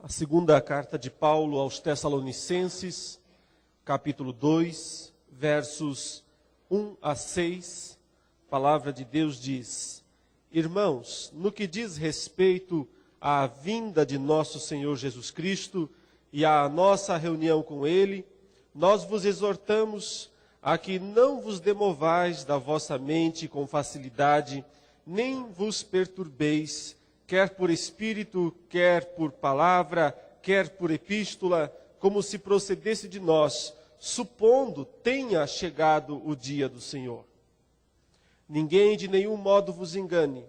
A segunda carta de Paulo aos Tessalonicenses, capítulo 2, versos 1 a 6, a palavra de Deus diz: Irmãos, no que diz respeito à vinda de nosso Senhor Jesus Cristo e à nossa reunião com Ele, nós vos exortamos a que não vos demovais da vossa mente com facilidade, nem vos perturbeis, quer por espírito, quer por palavra, quer por epístola, como se procedesse de nós, supondo tenha chegado o dia do Senhor. Ninguém de nenhum modo vos engane,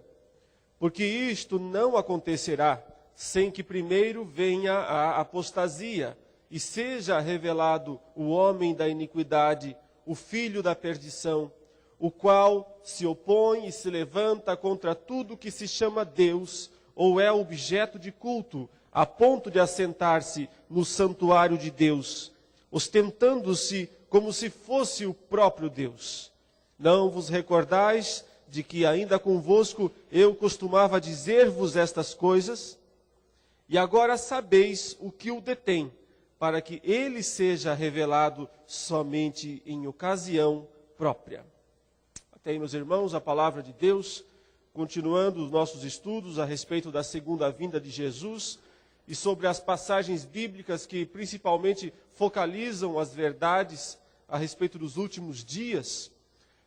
porque isto não acontecerá sem que primeiro venha a apostasia e seja revelado o homem da iniquidade, o filho da perdição, o qual se opõe e se levanta contra tudo que se chama Deus ou é objeto de culto, a ponto de assentar-se no santuário de Deus, ostentando-se como se fosse o próprio Deus. Não vos recordais de que ainda convosco eu costumava dizer-vos estas coisas? E agora sabeis o que o detém, para que ele seja revelado somente em ocasião própria. Até aí, meus irmãos, a palavra de Deus, continuando os nossos estudos a respeito da segunda vinda de Jesus e sobre as passagens bíblicas que principalmente focalizam as verdades a respeito dos últimos dias,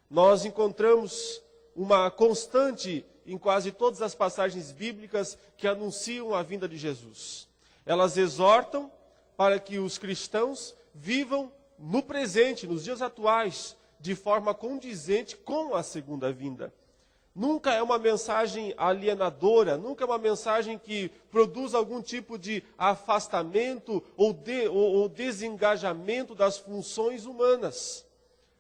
nós encontramos uma constante em quase todas as passagens bíblicas que anunciam a vinda de Jesus. Elas exortam para que os cristãos vivam no presente, nos dias atuais, de forma condizente com a segunda vinda. Nunca é uma mensagem alienadora, nunca é uma mensagem que produz algum tipo de afastamento ou desengajamento das funções humanas.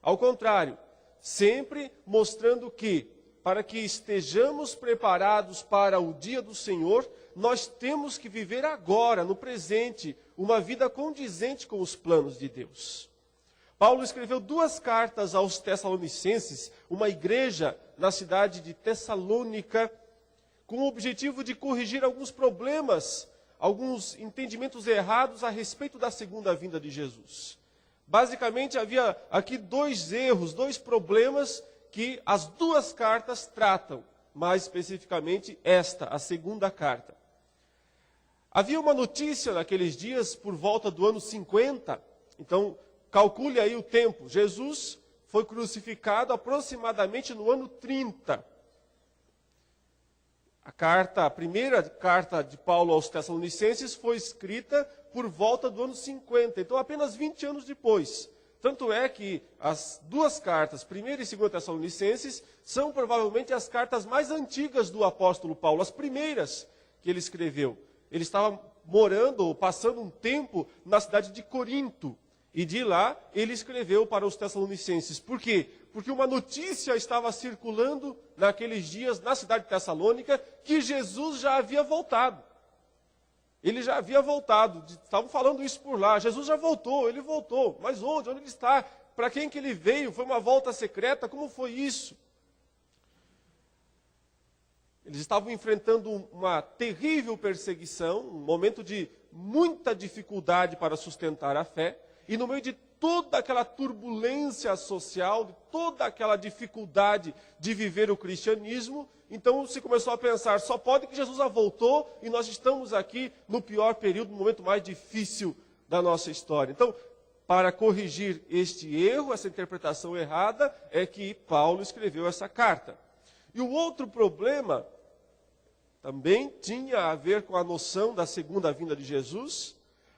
Ao contrário, sempre mostrando que, para que estejamos preparados para o dia do Senhor, nós temos que viver agora, no presente, uma vida condizente com os planos de Deus. Paulo escreveu 2 cartas aos Tessalonicenses, uma igreja na cidade de Tessalônica, com o objetivo de corrigir alguns problemas, alguns entendimentos errados a respeito da segunda vinda de Jesus. Basicamente, havia aqui 2 erros, 2 problemas que as 2 cartas tratam, mais especificamente esta, a segunda carta. Havia uma notícia naqueles dias, por volta do ano 50, então calcule aí o tempo. Jesus foi crucificado aproximadamente no ano 30. A primeira carta de Paulo aos Tessalonicenses foi escrita por volta do ano 50, então apenas 20 anos depois. Tanto é que as 2 cartas, 1ª e 2ª Tessalonicenses, são provavelmente as cartas mais antigas do apóstolo Paulo, as primeiras que ele escreveu. Ele estava morando ou passando um tempo na cidade de Corinto. E de lá ele escreveu para os Tessalonicenses. Por quê? Porque uma notícia estava circulando naqueles dias na cidade de Tessalônica que Jesus já havia voltado. Ele já havia voltado, estavam falando isso por lá. Jesus já voltou, ele voltou. Mas onde? Onde ele está? Para quem que ele veio? Foi uma volta secreta? Como foi isso? Eles estavam enfrentando uma terrível perseguição, um momento de muita dificuldade para sustentar a fé. E no meio de toda aquela turbulência social, de toda aquela dificuldade de viver o cristianismo, então se começou a pensar, só pode que Jesus já voltou e nós estamos aqui no pior período, no momento mais difícil da nossa história. Então, para corrigir este erro, essa interpretação errada, é que Paulo escreveu essa carta. E o outro problema também tinha a ver com a noção da segunda vinda de Jesus,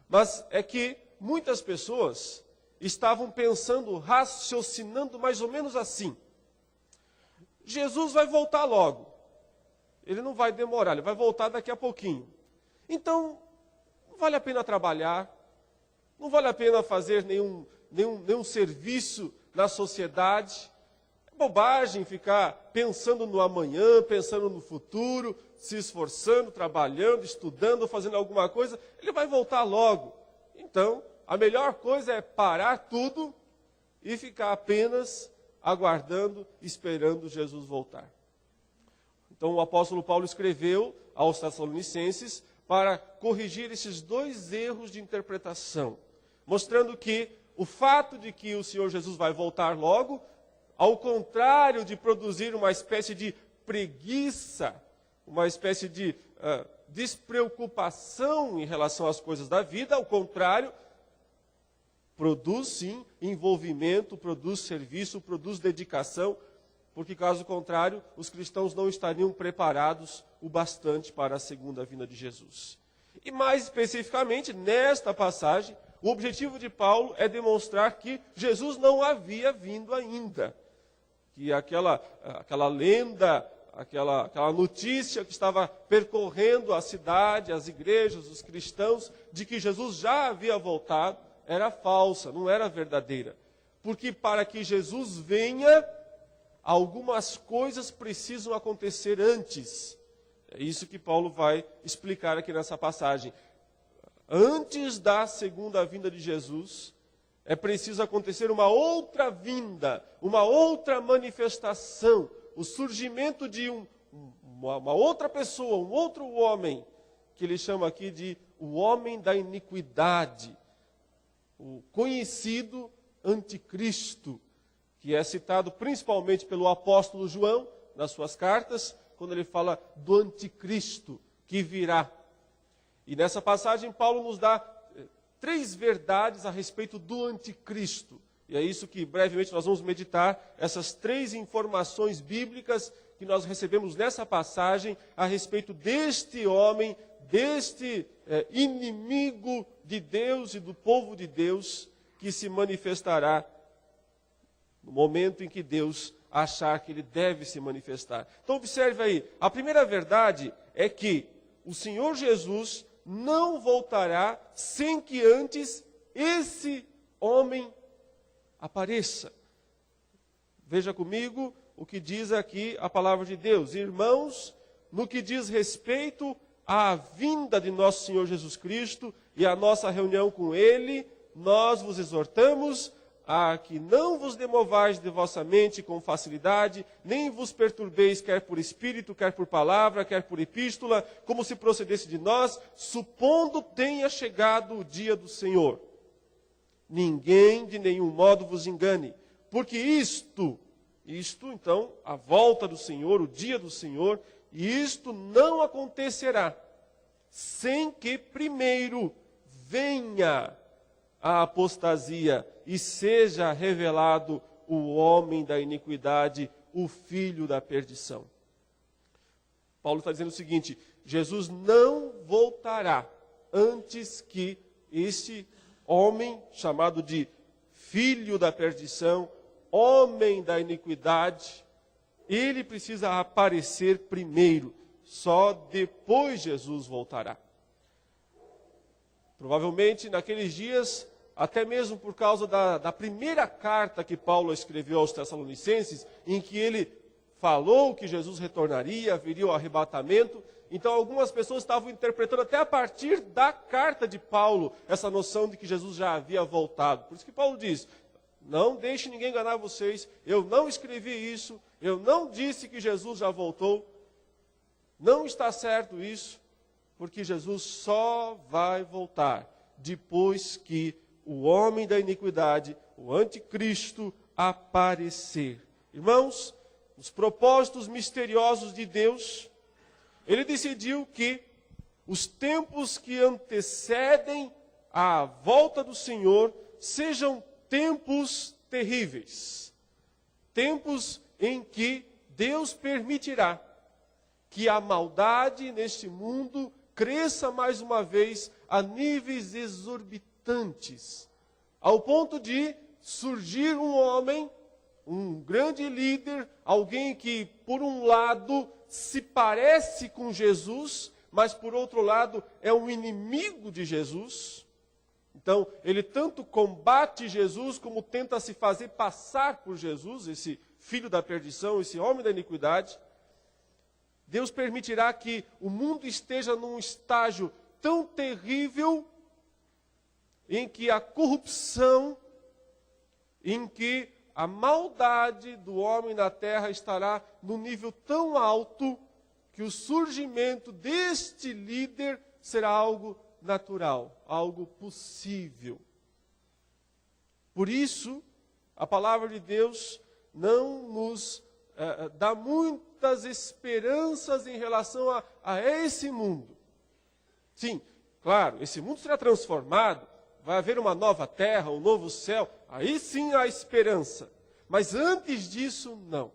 mas é que muitas pessoas estavam pensando, raciocinando mais ou menos assim: Jesus vai voltar logo. Ele não vai demorar, ele vai voltar daqui a pouquinho. Então, não vale a pena trabalhar, não vale a pena fazer nenhum serviço na sociedade. É bobagem ficar pensando no amanhã, pensando no futuro, se esforçando, trabalhando, estudando, fazendo alguma coisa. Ele vai voltar logo. Então, a melhor coisa é parar tudo e ficar apenas aguardando, esperando Jesus voltar. Então o apóstolo Paulo escreveu aos Tessalonicenses para corrigir esses dois erros de interpretação, mostrando que o fato de que o Senhor Jesus vai voltar logo, ao contrário de produzir uma espécie de preguiça, uma espécie de despreocupação em relação às coisas da vida, ao contrário, produz sim envolvimento, produz serviço, produz dedicação, porque caso contrário, os cristãos não estariam preparados o bastante para a segunda vinda de Jesus. E mais especificamente, nesta passagem, o objetivo de Paulo é demonstrar que Jesus não havia vindo ainda. Que aquela lenda, aquela notícia que estava percorrendo a cidade, as igrejas, os cristãos, de que Jesus já havia voltado, era falsa, não era verdadeira. Porque para que Jesus venha, algumas coisas precisam acontecer antes. É isso que Paulo vai explicar aqui nessa passagem. Antes da segunda vinda de Jesus, é preciso acontecer uma outra vinda, uma outra manifestação, o surgimento de uma outra pessoa, um outro homem, que ele chama aqui de o homem da iniquidade, o conhecido anticristo, que é citado principalmente pelo apóstolo João, nas suas cartas, quando ele fala do anticristo que virá. E nessa passagem, Paulo nos dá 3 verdades a respeito do anticristo. E é isso que brevemente nós vamos meditar, essas 3 informações bíblicas que nós recebemos nessa passagem a respeito deste homem, deste inimigo de Deus e do povo de Deus, que se manifestará no momento em que Deus achar que ele deve se manifestar. Então observe aí, a primeira verdade é que o Senhor Jesus não voltará sem que antes esse homem apareça. Veja comigo o que diz aqui a palavra de Deus. Irmãos, no que diz respeito à vinda de nosso Senhor Jesus Cristo e à nossa reunião com Ele, nós vos exortamos a que não vos demovais de vossa mente com facilidade, nem vos perturbeis quer por espírito, quer por palavra, quer por epístola, como se procedesse de nós, supondo tenha chegado o dia do Senhor. Ninguém de nenhum modo vos engane, porque isto então, a volta do Senhor, o dia do Senhor, isto não acontecerá sem que primeiro venha a apostasia e seja revelado o homem da iniquidade, o filho da perdição. Paulo está dizendo o seguinte: Jesus não voltará antes que este homem, chamado de filho da perdição, homem da iniquidade, ele precisa aparecer primeiro. Só depois Jesus voltará. Provavelmente naqueles dias, até mesmo por causa da primeira carta que Paulo escreveu aos Tessalonicenses, em que ele falou que Jesus retornaria, haveria o arrebatamento. Então algumas pessoas estavam interpretando até a partir da carta de Paulo essa noção de que Jesus já havia voltado. Por isso que Paulo diz: não deixe ninguém enganar vocês, eu não escrevi isso, eu não disse que Jesus já voltou. Não está certo isso, porque Jesus só vai voltar depois que o homem da iniquidade, o anticristo, aparecer. Irmãos, os propósitos misteriosos de Deus, ele decidiu que os tempos que antecedem a volta do Senhor sejam tempos terríveis. Tempos em que Deus permitirá que a maldade neste mundo cresça mais uma vez a níveis exorbitantes, ao ponto de surgir um homem, um grande líder, alguém que, por um lado, se parece com Jesus, mas, por outro lado, é um inimigo de Jesus. Então, ele tanto combate Jesus, como tenta se fazer passar por Jesus, esse filho da perdição, esse homem da iniquidade. Deus permitirá que o mundo esteja num estágio tão terrível, em que a corrupção, em que a maldade do homem na terra estará num nível tão alto, que o surgimento deste líder será algo natural, algo possível. Por isso, a palavra de Deus não nos dá muitas esperanças em relação a esse mundo. Sim, claro, esse mundo será transformado, vai haver uma nova terra, um novo céu, aí sim há esperança. Mas antes disso, não.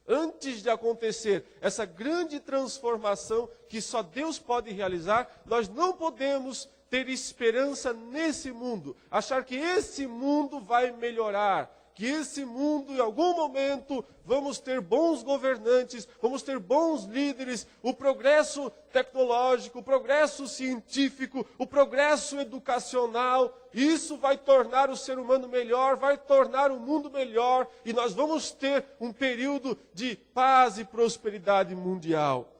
Antes de acontecer essa grande transformação que só Deus pode realizar, nós não podemos ter esperança nesse mundo, achar que esse mundo vai melhorar, que esse mundo, em algum momento, vamos ter bons governantes, vamos ter bons líderes, o progresso tecnológico, o progresso científico, o progresso educacional, isso vai tornar o ser humano melhor, vai tornar o mundo melhor, e nós vamos ter um período de paz e prosperidade mundial.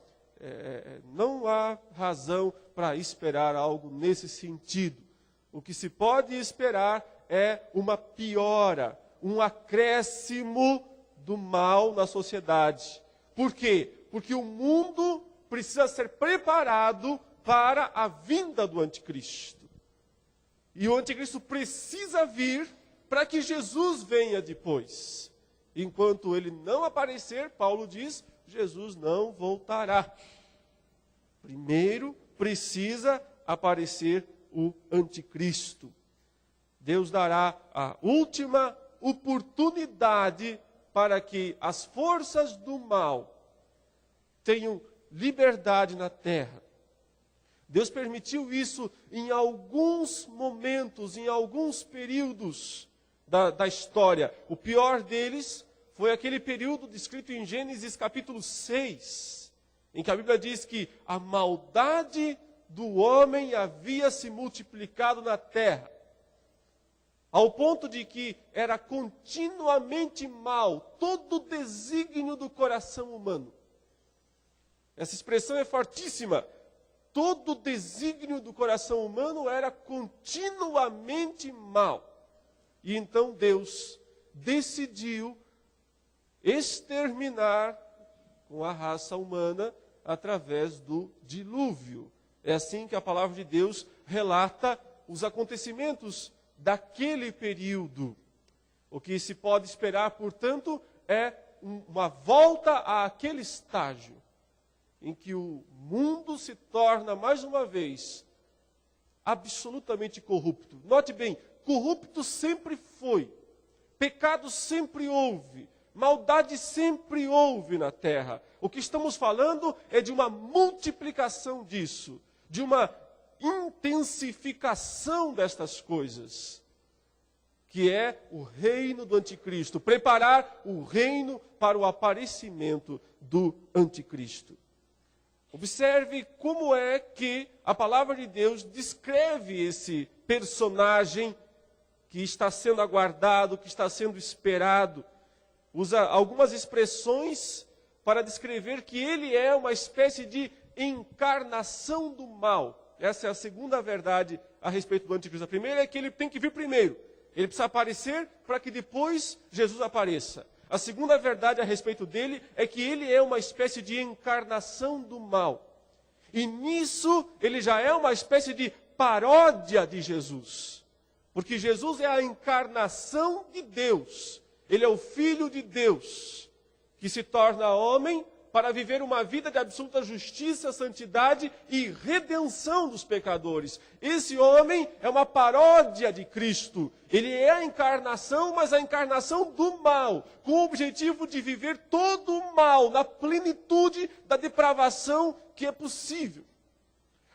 Não há razão para esperar algo nesse sentido. O que se pode esperar é uma piora, um acréscimo do mal na sociedade. Por quê? Porque o mundo precisa ser preparado para a vinda do anticristo. E o anticristo precisa vir para que Jesus venha depois. Enquanto ele não aparecer, Paulo diz, Jesus não voltará. Primeiro precisa aparecer o anticristo. Deus dará a última oportunidade para que as forças do mal tenham liberdade na terra. Deus permitiu isso em alguns momentos, em alguns períodos da história. O pior deles foi aquele período descrito em Gênesis capítulo 6, em que a Bíblia diz que a maldade do homem havia se multiplicado na terra, ao ponto de que era continuamente mal todo o desígnio do coração humano. Essa expressão é fortíssima. Todo o desígnio do coração humano era continuamente mal. E então Deus decidiu exterminar com a raça humana através do dilúvio. É assim que a palavra de Deus relata os acontecimentos daquele período. O que se pode esperar, portanto, é uma volta àquele estágio em que o mundo se torna, mais uma vez, absolutamente corrupto. Note bem, corrupto sempre foi, pecado sempre houve, maldade sempre houve na terra. O que estamos falando é de uma multiplicação disso, de uma intensificação destas coisas, que é o reino do anticristo, preparar o reino para o aparecimento do anticristo. Observe como é que a palavra de Deus descreve esse personagem que está sendo aguardado, que está sendo esperado. Usa algumas expressões para descrever que ele é uma espécie de encarnação do mal. Essa é a segunda verdade a respeito do anticristo. A primeira é que ele tem que vir primeiro. Ele precisa aparecer para que depois Jesus apareça. A segunda verdade a respeito dele é que ele é uma espécie de encarnação do mal. E nisso ele já é uma espécie de paródia de Jesus. Porque Jesus é a encarnação de Deus. Ele é o Filho de Deus, que se torna homem para viver uma vida de absoluta justiça, santidade e redenção dos pecadores. Esse homem é uma paródia de Cristo. Ele é a encarnação, mas a encarnação do mal, com o objetivo de viver todo o mal na plenitude da depravação que é possível,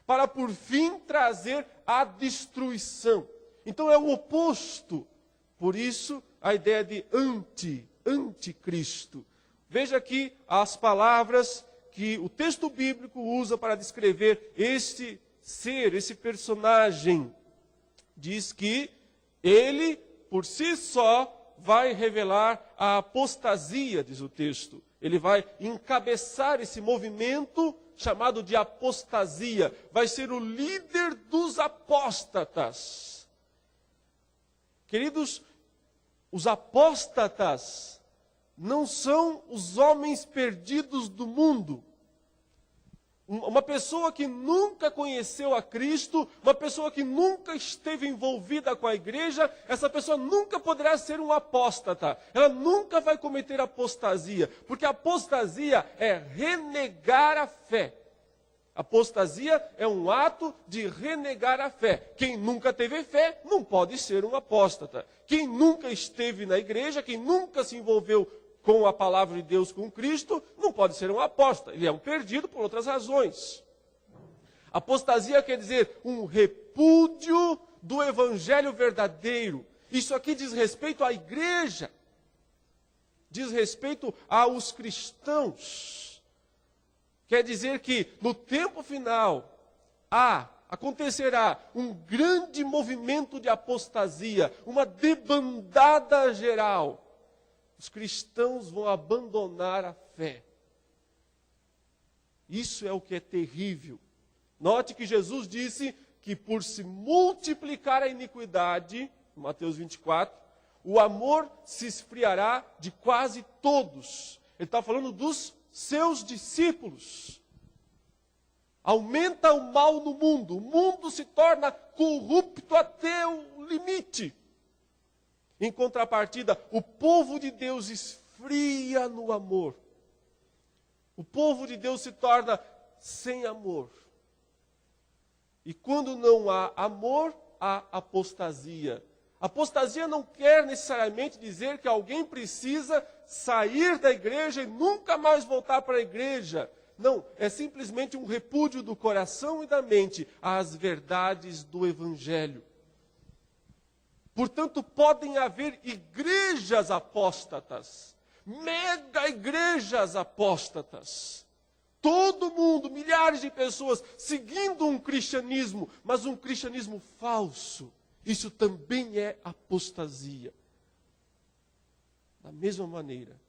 para por fim trazer a destruição. Então é o oposto. Por isso, a ideia de anticristo. Veja aqui as palavras que o texto bíblico usa para descrever este ser, esse personagem. Diz que ele, por si só, vai revelar a apostasia, diz o texto. Ele vai encabeçar esse movimento chamado de apostasia. Vai ser o líder dos apóstatas. Queridos, os apóstatas não são os homens perdidos do mundo. Uma pessoa que nunca conheceu a Cristo, uma pessoa que nunca esteve envolvida com a igreja, essa pessoa nunca poderá ser um apóstata. Ela nunca vai cometer apostasia, porque apostasia é renegar a fé. Apostasia é um ato de renegar a fé. Quem nunca teve fé não pode ser um apóstata. Quem nunca esteve na igreja, quem nunca se envolveu com a palavra de Deus, com Cristo, não pode ser um apóstata. Ele é um perdido por outras razões. Apostasia quer dizer um repúdio do evangelho verdadeiro. Isso aqui diz respeito à igreja. Diz respeito aos cristãos. Quer dizer que no tempo final acontecerá um grande movimento de apostasia, uma debandada geral. Os cristãos vão abandonar a fé. Isso é o que é terrível. Note que Jesus disse que por se multiplicar a iniquidade, Mateus 24, o amor se esfriará de quase todos. Ele está falando dos seus discípulos. Aumenta o mal no mundo. O mundo se torna corrupto até o limite. Em contrapartida, o povo de Deus esfria no amor. O povo de Deus se torna sem amor. E quando não há amor, há apostasia. Apostasia não quer necessariamente dizer que alguém precisa sair da igreja e nunca mais voltar para a igreja. Não, é simplesmente um repúdio do coração e da mente às verdades do Evangelho. Portanto, podem haver igrejas apóstatas, mega igrejas apóstatas. Todo mundo, milhares de pessoas seguindo um cristianismo, mas um cristianismo falso. Isso também é apostasia. Da mesma maneira,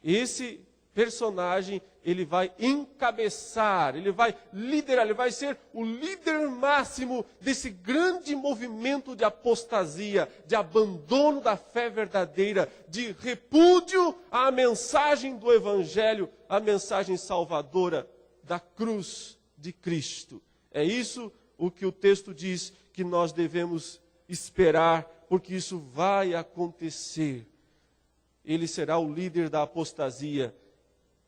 esse personagem, ele vai encabeçar, ele vai liderar, ele vai ser o líder máximo desse grande movimento de apostasia, de abandono da fé verdadeira, de repúdio à mensagem do Evangelho, à mensagem salvadora da cruz de Cristo. É isso o que o texto diz que nós devemos esperar, porque isso vai acontecer. Ele será o líder da apostasia.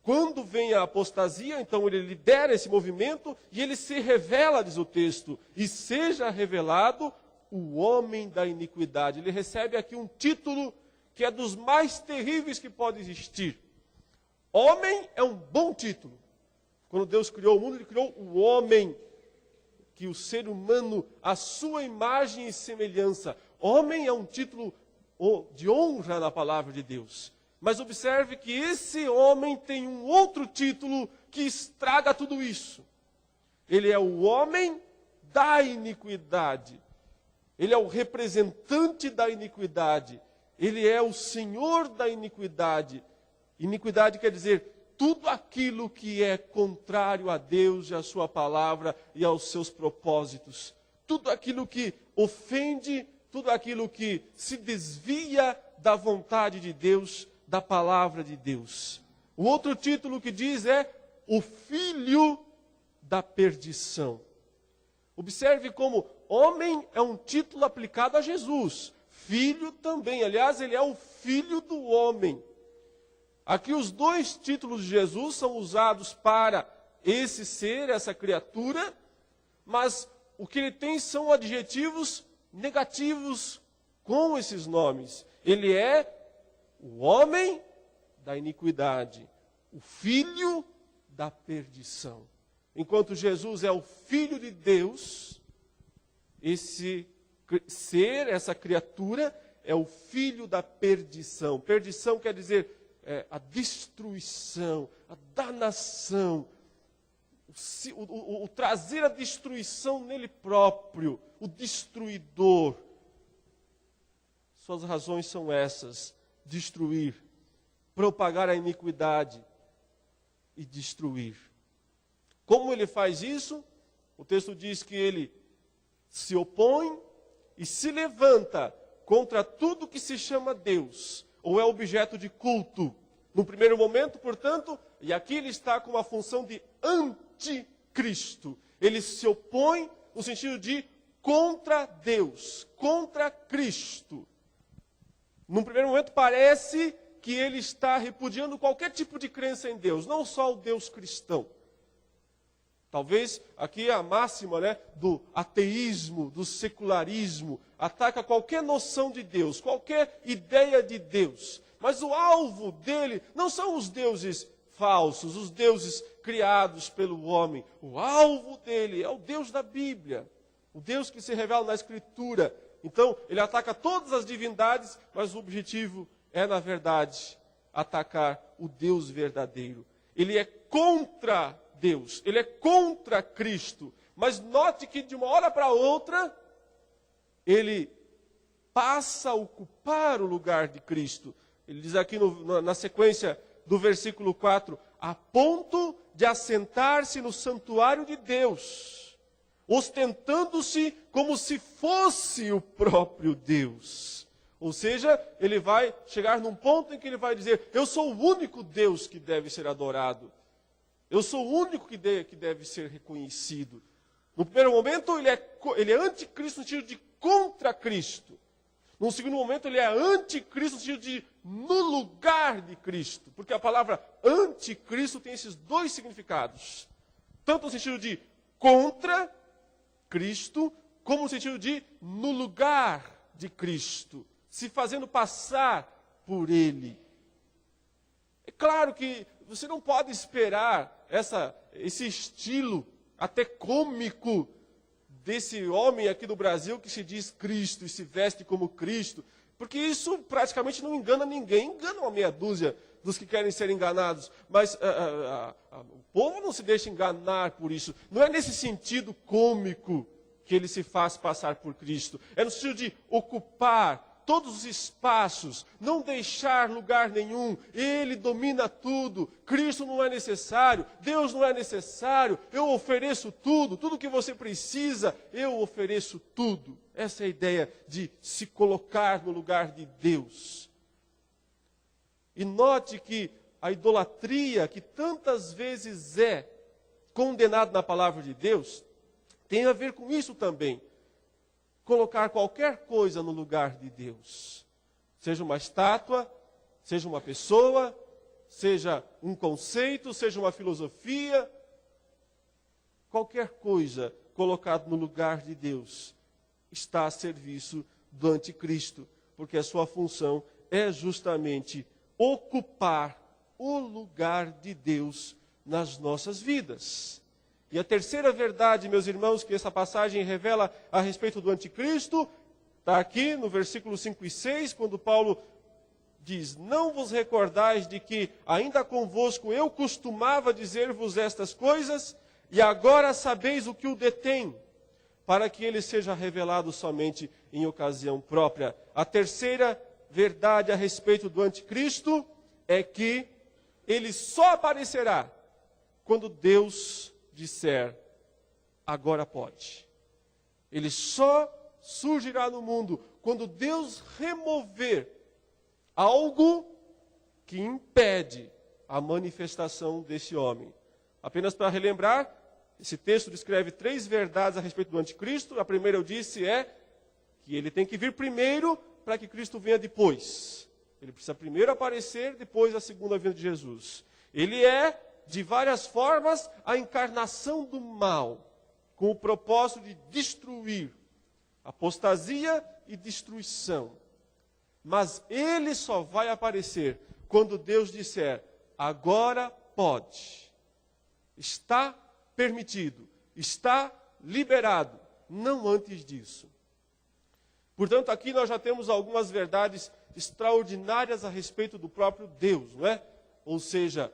Quando vem a apostasia, então ele lidera esse movimento e ele se revela, diz o texto, e seja revelado o homem da iniquidade. Ele recebe aqui um título que é dos mais terríveis que pode existir. Homem é um bom título. Quando Deus criou o mundo, ele criou o homem, que o ser humano, a sua imagem e semelhança. Homem é um título de honra na palavra de Deus. Mas observe que esse homem tem um outro título que estraga tudo isso. Ele é o homem da iniquidade. Ele é o representante da iniquidade. Ele é o senhor da iniquidade. Iniquidade quer dizer tudo aquilo que é contrário a Deus e à sua palavra e aos seus propósitos. Tudo aquilo que ofende, tudo aquilo que se desvia da vontade de Deus, da palavra de Deus. O outro título que diz é o filho da perdição. Observe como homem é um título aplicado a Jesus. Filho também, aliás, ele é o filho do homem. Aqui os dois títulos de Jesus são usados para esse ser, essa criatura, mas o que ele tem são adjetivos negativos com esses nomes. Ele é o homem da iniquidade, o filho da perdição. Enquanto Jesus é o Filho de Deus, esse ser, essa criatura, é o filho da perdição. Perdição quer dizer a destruição, a danação, o trazer a destruição nele próprio, o destruidor. Suas razões são essas: destruir, propagar a iniquidade e destruir. Como ele faz isso? O texto diz que ele se opõe e se levanta contra tudo que se chama Deus, ou é objeto de culto. No primeiro momento, portanto, e aqui ele está com a função de anticristo. Ele se opõe no sentido de contra Deus, contra Cristo. Num primeiro momento parece que ele está repudiando qualquer tipo de crença em Deus, não só o Deus cristão. Talvez aqui a máxima, do ateísmo, do secularismo, ataca qualquer noção de Deus, qualquer ideia de Deus. Mas o alvo dele não são os deuses falsos, os deuses criados pelo homem. O alvo dele é o Deus da Bíblia, o Deus que se revela na Escritura. Então, ele ataca todas as divindades, mas o objetivo é, na verdade, atacar o Deus verdadeiro. Ele é contra Deus, ele é contra Cristo. Mas note que de uma hora para outra, ele passa a ocupar o lugar de Cristo. Ele diz aqui na sequência do versículo 4, a ponto de assentar-se no santuário de Deus, ostentando-se como se fosse o próprio Deus. Ou seja, ele vai chegar num ponto em que ele vai dizer, eu sou o único Deus que deve ser adorado. Eu sou o único que deve ser reconhecido. No primeiro momento, ele é anticristo no sentido de contra Cristo. No segundo momento, ele é anticristo no sentido de no lugar de Cristo. Porque a palavra anticristo tem esses dois significados. Tanto no sentido de contra Cristo, como no sentido de no lugar de Cristo. Se fazendo passar por Ele. É claro que você não pode esperar esse estilo até cômico desse homem aqui do Brasil que se diz Cristo e se veste como Cristo. Porque isso praticamente não engana ninguém. Engana uma meia dúzia dos que querem ser enganados. Mas o povo não se deixa enganar por isso. Não é nesse sentido cômico que ele se faz passar por Cristo. É no sentido de ocupar todos os espaços, não deixar lugar nenhum. Ele domina tudo. Cristo não é necessário, Deus não é necessário. Eu ofereço tudo, tudo que você precisa, eu ofereço tudo. Essa é a ideia de se colocar no lugar de Deus. E note que a idolatria, que tantas vezes é condenada na palavra de Deus, tem a ver com isso também. Colocar qualquer coisa no lugar de Deus. Seja uma estátua, seja uma pessoa, seja um conceito, seja uma filosofia. Qualquer coisa colocada no lugar de Deus está a serviço do anticristo. Porque a sua função é justamente ocupar o lugar de Deus nas nossas vidas. E a terceira verdade, meus irmãos, que essa passagem revela a respeito do anticristo, está aqui no versículo 5 e 6, quando Paulo diz, não vos recordais de que ainda convosco eu costumava dizer-vos estas coisas, e agora sabeis o que o detém, para que ele seja revelado somente em ocasião própria. A terceira verdade a respeito do anticristo é que ele só aparecerá quando Deus disser, agora pode. Ele só surgirá no mundo quando Deus remover algo que impede a manifestação desse homem. Apenas para relembrar, esse texto descreve 3 verdades a respeito do anticristo. A primeira eu disse é que ele tem que vir primeiro para que Cristo venha depois. Ele precisa primeiro aparecer, depois a segunda vinda de Jesus. Ele é de várias formas, a encarnação do mal, com o propósito de destruir, apostasia e destruição. Mas ele só vai aparecer quando Deus disser, agora pode. Está permitido, está liberado, não antes disso. Portanto, aqui nós já temos algumas verdades extraordinárias a respeito do próprio Deus, não é? Ou seja,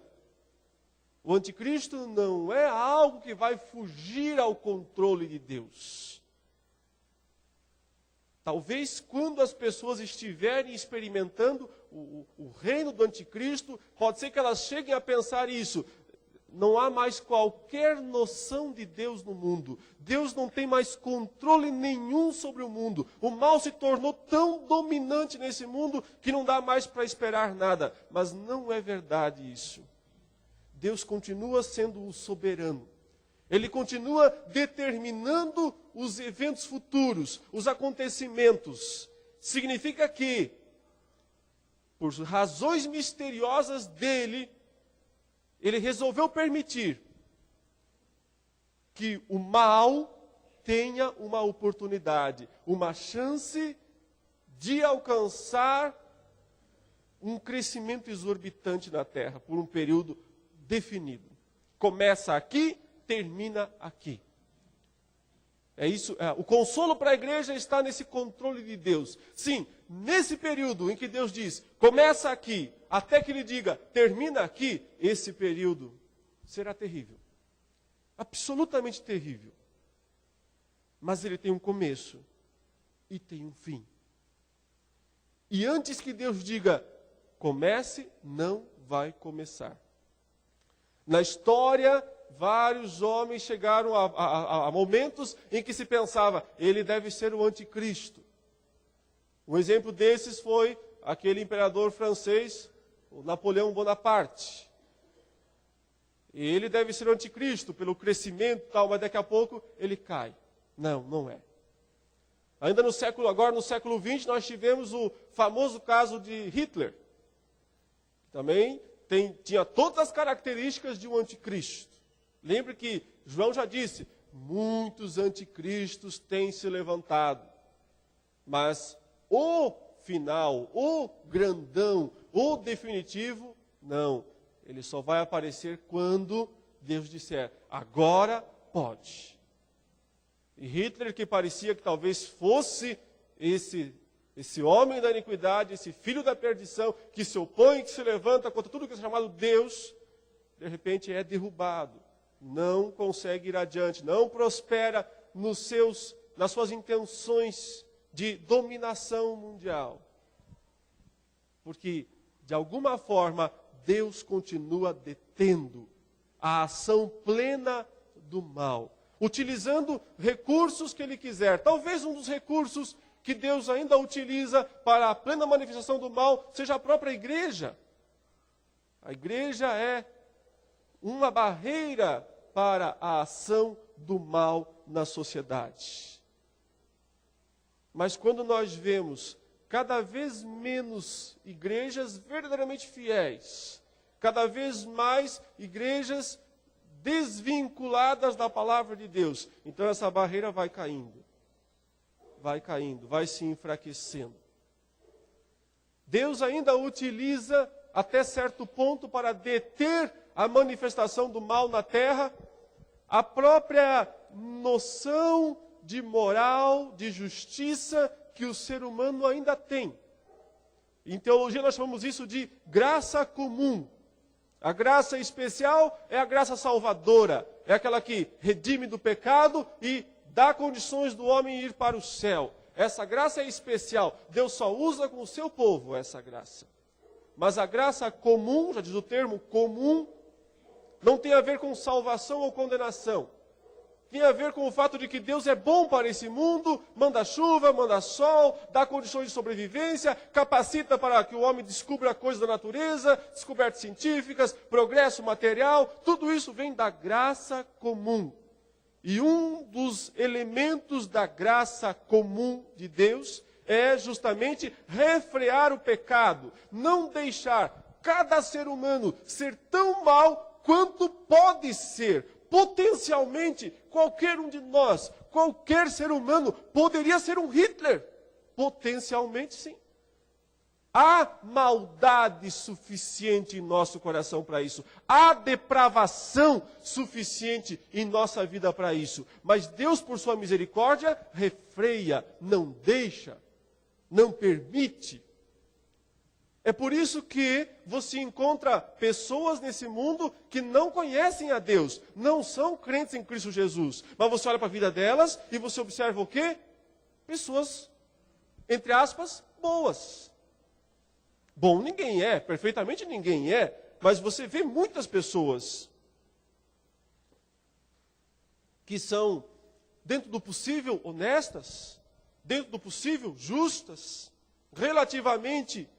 o anticristo não é algo que vai fugir ao controle de Deus. Talvez quando as pessoas estiverem experimentando o reino do anticristo, pode ser que elas cheguem a pensar isso. Não há mais qualquer noção de Deus no mundo. Deus não tem mais controle nenhum sobre o mundo. O mal se tornou tão dominante nesse mundo que não dá mais para esperar nada. Mas não é verdade isso. Deus continua sendo o soberano. Ele continua determinando os eventos futuros, os acontecimentos. Significa que, por razões misteriosas dele, ele resolveu permitir que o mal tenha uma oportunidade, uma chance de alcançar um crescimento exorbitante na terra por um período definido. Começa aqui, termina aqui. É isso. O consolo para a igreja está nesse controle de Deus. Sim, nesse período em que Deus diz, começa aqui, até que ele diga, termina aqui, esse período será terrível. Absolutamente terrível. Mas ele tem um começo e tem um fim. E antes que Deus diga, comece, não vai começar. Na história, vários homens chegaram a momentos em que se pensava, ele deve ser o anticristo. Um exemplo desses foi aquele imperador francês, o Napoleão Bonaparte. Ele deve ser o anticristo pelo crescimento e tal, mas daqui a pouco ele cai. Não, não é. Ainda no século XX, nós tivemos o famoso caso de Hitler. Também tinha todas as características de um anticristo. Lembre que João já disse, muitos anticristos têm se levantado. Mas o final, o grandão, o definitivo, não. Ele só vai aparecer quando Deus disser, agora pode. E Hitler, que parecia que talvez fosse esse homem da iniquidade, esse filho da perdição, que se opõe, que se levanta contra tudo que é chamado Deus, de repente é derrubado. Não consegue ir adiante, não prospera nas suas intenções de dominação mundial. Porque, de alguma forma, Deus continua detendo a ação plena do mal, utilizando recursos que Ele quiser. Talvez um dos recursos que Deus ainda utiliza para a plena manifestação do mal seja a própria igreja. A igreja é uma barreira para a ação do mal na sociedade. Mas quando nós vemos cada vez menos igrejas verdadeiramente fiéis, cada vez mais igrejas desvinculadas da palavra de Deus, então essa barreira vai caindo, vai se enfraquecendo. Deus ainda utiliza até certo ponto para deter a manifestação do mal na terra, a própria noção de moral, de justiça que o ser humano ainda tem. Em teologia nós chamamos isso de graça comum. A graça especial é a graça salvadora, é aquela que redime do pecado e dá condições do homem ir para o céu. Essa graça é especial, Deus só usa com o seu povo essa graça. Mas a graça comum, já diz o termo comum, não tem a ver com salvação ou condenação. Tem a ver com o fato de que Deus é bom para esse mundo, manda chuva, manda sol, dá condições de sobrevivência, capacita para que o homem descubra coisas da natureza, descobertas científicas, progresso material, tudo isso vem da graça comum. E um dos elementos da graça comum de Deus é justamente refrear o pecado, não deixar cada ser humano ser tão mau quanto pode ser. Potencialmente, qualquer um de nós, qualquer ser humano, poderia ser um Hitler. Potencialmente, sim. Há maldade suficiente em nosso coração para isso. Há depravação suficiente em nossa vida para isso. Mas Deus, por sua misericórdia, refreia, não deixa, não permite. É por isso que você encontra pessoas nesse mundo que não conhecem a Deus, não são crentes em Cristo Jesus. Mas você olha para a vida delas e você observa o quê? Pessoas, entre aspas, boas. Bom ninguém é, perfeitamente ninguém é, mas você vê muitas pessoas que são, dentro do possível, honestas, dentro do possível, justas, relativamente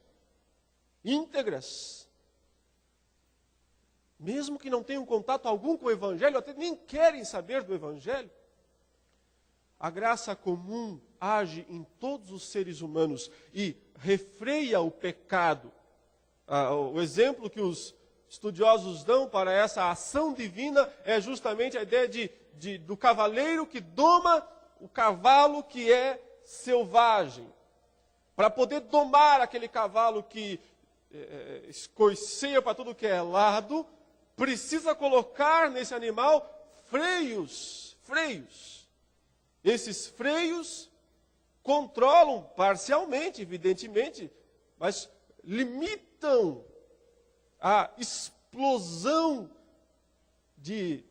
íntegras. mesmo que não tenham contato algum com o Evangelho, até nem querem saber do Evangelho. A graça comum age em todos os seres humanos e refreia o pecado. O exemplo que os estudiosos dão para essa ação divina é justamente a ideia do cavaleiro que doma o cavalo que é selvagem. Para poder domar aquele cavalo que escoiceia para tudo que é lado, precisa colocar nesse animal freios. Esses freios controlam parcialmente, evidentemente, mas limitam a explosão de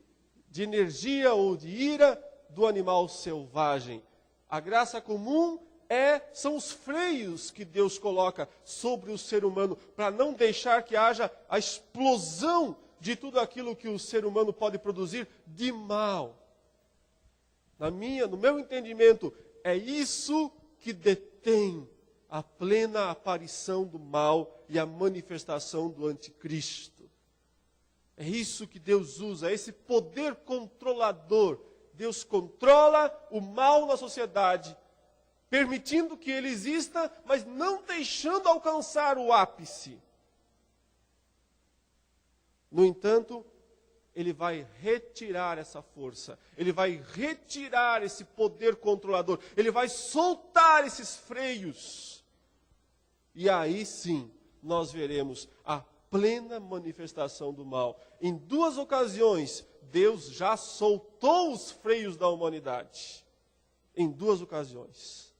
energia ou de ira do animal selvagem. A graça comum são os freios que Deus coloca sobre o ser humano para não deixar que haja a explosão de tudo aquilo que o ser humano pode produzir de mal. No meu entendimento, é isso que detém a plena aparição do mal e a manifestação do anticristo. É isso que Deus usa, esse poder controlador. Deus controla o mal na sociedade, permitindo que ele exista, mas não deixando alcançar o ápice. No entanto, ele vai retirar essa força, ele vai retirar esse poder controlador, ele vai soltar esses freios. E aí sim, nós veremos a plena manifestação do mal. Em 2 ocasiões, Deus já soltou os freios da humanidade. Em 2 ocasiões.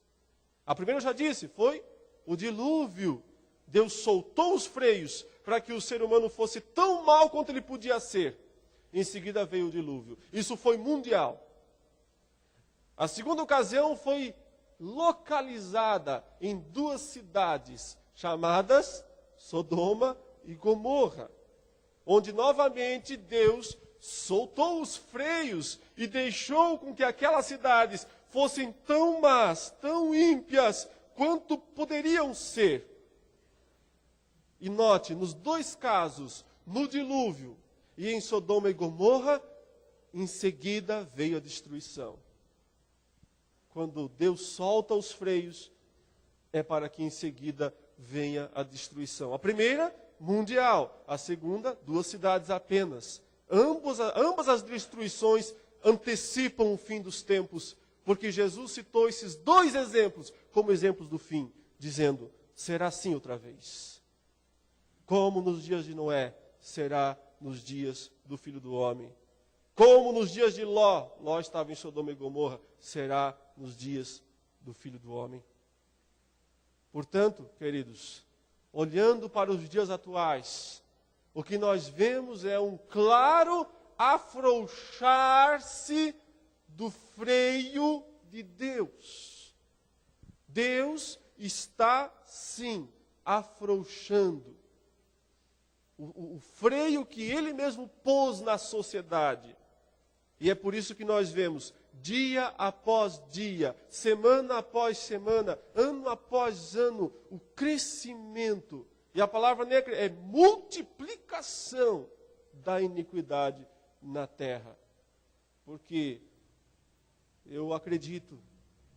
A primeira eu já disse, foi o dilúvio. Deus soltou os freios para que o ser humano fosse tão mal quanto ele podia ser. Em seguida veio o dilúvio. Isso foi mundial. A segunda ocasião foi localizada em 2 cidades chamadas Sodoma e Gomorra, onde novamente Deus soltou os freios e deixou com que aquelas cidades fossem tão más, tão ímpias, quanto poderiam ser. E note, nos 2 casos, no dilúvio e em Sodoma e Gomorra, em seguida veio a destruição. Quando Deus solta os freios, é para que em seguida venha a destruição. A primeira, mundial. A segunda, 2 cidades apenas. Ambas as destruições antecipam o fim dos tempos, porque Jesus citou esses 2 exemplos como exemplos do fim, dizendo, será assim outra vez. Como nos dias de Noé, será nos dias do Filho do Homem. Como nos dias de Ló estava em Sodoma e Gomorra, será nos dias do Filho do Homem. Portanto, queridos, olhando para os dias atuais, o que nós vemos é um claro afrouxar-se do freio de Deus. Deus está, sim, afrouxando o freio que Ele mesmo pôs na sociedade. E é por isso que nós vemos, dia após dia, semana após semana, ano após ano, o crescimento. E a palavra negra é multiplicação da iniquidade na terra. Porque eu acredito,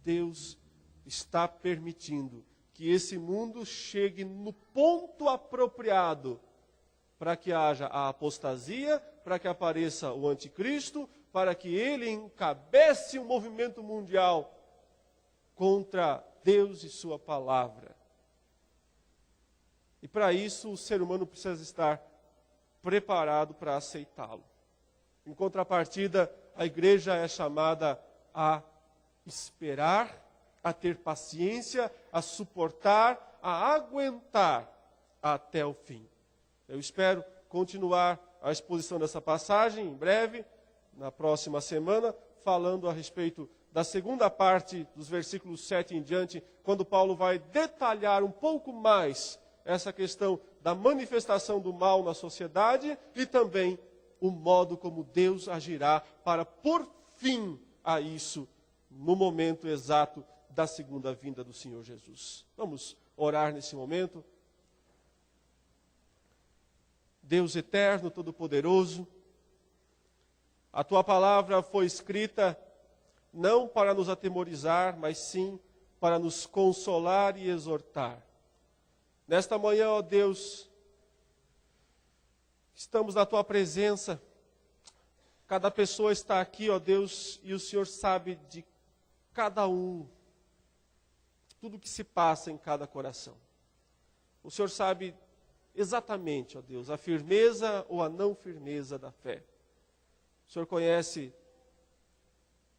Deus está permitindo que esse mundo chegue no ponto apropriado para que haja a apostasia, para que apareça o anticristo, para que ele encabece um movimento mundial contra Deus e sua palavra. E para isso o ser humano precisa estar preparado para aceitá-lo. Em contrapartida, a igreja é chamada a esperar, a ter paciência, a suportar, a aguentar até o fim. Eu espero continuar a exposição dessa passagem em breve, na próxima semana, falando a respeito da segunda parte dos versículos 7 em diante, quando Paulo vai detalhar um pouco mais essa questão da manifestação do mal na sociedade e também o modo como Deus agirá para pôr fim a isso no momento exato da segunda vinda do Senhor Jesus. Vamos orar nesse momento. Deus eterno, todo-poderoso, a tua palavra foi escrita não para nos atemorizar, mas sim para nos consolar e exortar. Nesta manhã, ó Deus, estamos na tua presença. Cada pessoa está aqui, ó Deus, e o Senhor sabe de cada um, tudo que se passa em cada coração. O Senhor sabe exatamente, ó Deus, a firmeza ou a não firmeza da fé. O Senhor conhece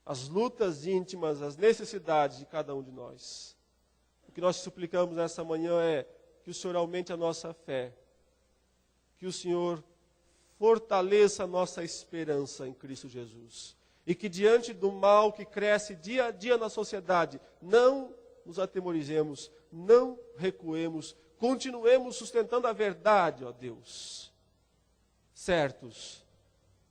as lutas íntimas, as necessidades de cada um de nós. O que nós suplicamos nessa manhã é que o Senhor aumente a nossa fé, que o Senhor fortaleça a nossa esperança em Cristo Jesus. E que diante do mal que cresce dia a dia na sociedade, não nos atemorizemos, não recuemos, continuemos sustentando a verdade, ó Deus, certos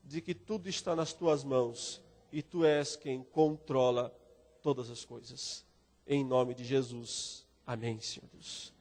de que tudo está nas tuas mãos e tu és quem controla todas as coisas. Em nome de Jesus. Amém, Senhor Deus.